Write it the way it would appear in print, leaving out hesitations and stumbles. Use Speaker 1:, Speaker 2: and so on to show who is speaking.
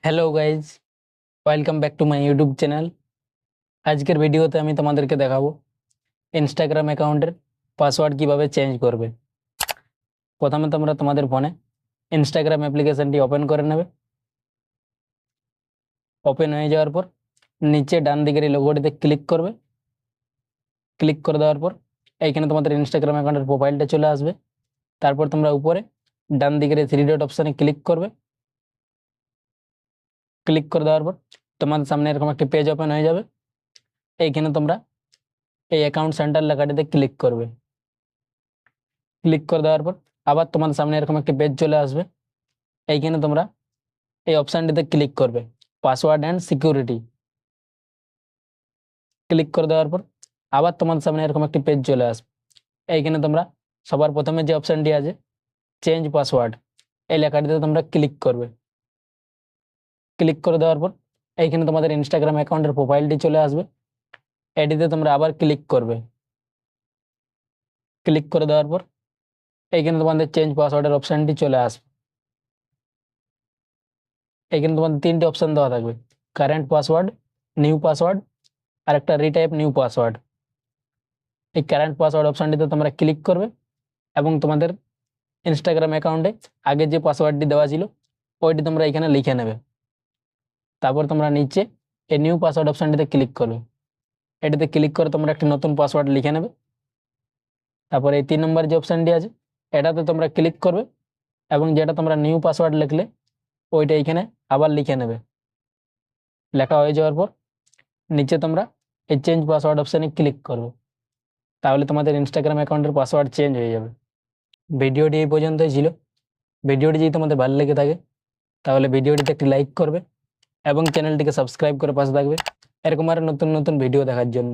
Speaker 1: Hello guys, welcome back to my YouTube channel. আজকের ভিডিওতে আমি তোমাদেরকে দেখাবো ইনস্টাগ্রাম অ্যাকাউন্টের পাসওয়ার্ড কিভাবে চেঞ্জ করবে। প্রথমে তোমরা তোমাদের ফোনে ইনস্টাগ্রাম অ্যাপ্লিকেশনটি ওপেন করে নেবে। ওপেন হয়ে যাওয়ার পর নিচে ডান দিকের এই লোগোটিতে ক্লিক করবে। ক্লিক করে দেওয়ার পর এইখানে তোমাদের ইনস্টাগ্রাম অ্যাকাউন্টের প্রোফাইলটা চলে আসবে। তারপর তোমরা উপরে ডান দিকের এই থ্রি ডট অপশানে ক্লিক করবে। ক্লিক করে দেওয়ার পর তোমাদের সামনে এরকম একটি পেজ ওপেন হয়ে যাবে। এইখানে তোমরা এই অ্যাকাউন্ট সেন্টার লেখাটিতে ক্লিক করবে। ক্লিক করে দেওয়ার পর আবার তোমাদের সামনে এরকম একটি পেজ চলে আসবে। এইখানে তোমরা এই অপশানটিতে ক্লিক করবে, পাসওয়ার্ড অ্যান্ড সিকিউরিটি। ক্লিক করে দেওয়ার পর আবার তোমাদের সামনে এরকম একটি পেজ চলে আসবে। এইখানে তোমরা সবার প্রথমে যে অপশানটি আছে চেঞ্জ পাসওয়ার্ড, এই লেখাটিতে তোমরা ক্লিক করবে। ক্লিক করে দেওয়ার পর এইখানে তোমাদের ইনস্টাগ্রাম অ্যাকাউন্টের প্রোফাইলটি চলে আসবে। এটিতে তোমরা আবার ক্লিক করবে। ক্লিক করে দেওয়ার পর এইখানে তোমাদের চেঞ্জ পাসওয়ার্ডের অপশানটি চলে আসবে। এখানে তোমাদের তিনটে অপশান দেওয়া থাকবে, কারেন্ট পাসওয়ার্ড, নিউ পাসওয়ার্ড আর একটা রিটাইপ নিউ পাসওয়ার্ড। এই কারেন্ট পাসওয়ার্ড অপশানটিতে তোমরা ক্লিক করবে এবং তোমাদের ইনস্টাগ্রাম অ্যাকাউন্টে আগে যে পাসওয়ার্ডটি দেওয়া ছিল ওইটি তোমরা এখানে লিখে নেবে। তারপর তোমরা নিচে এই নিউ পাসওয়ার্ড অপশানটিতে ক্লিক করবে। এটিতে ক্লিক করে তোমরা একটি নতুন পাসওয়ার্ড লিখে নেবে। তারপর এই 3 নম্বর যে অপশানটি আছে এটাতে তোমরা ক্লিক করবে এবং যেটা তোমরা নিউ পাসওয়ার্ড লিখলে ওইটা এখানে আবার লিখে নেবে। লেখা হয়ে যাওয়ার পর নিচে তোমরা এই চেঞ্জ পাসওয়ার্ড অপশানে ক্লিক করবে। তাহলে তোমাদের ইনস্টাগ্রাম অ্যাকাউন্টের পাসওয়ার্ড চেঞ্জ হয়ে যাবে। ভিডিওটি এই পর্যন্তই ছিল। ভিডিওটি যদি তোমাদের ভালো লেগে থাকে তাহলে ভিডিওটিতে একটি লাইক করবে এবং চ্যানেলটিকে সাবস্ক্রাইব করে পাশে থাকবে এরকম আরও নতুন নতুন ভিডিও দেখার জন্য।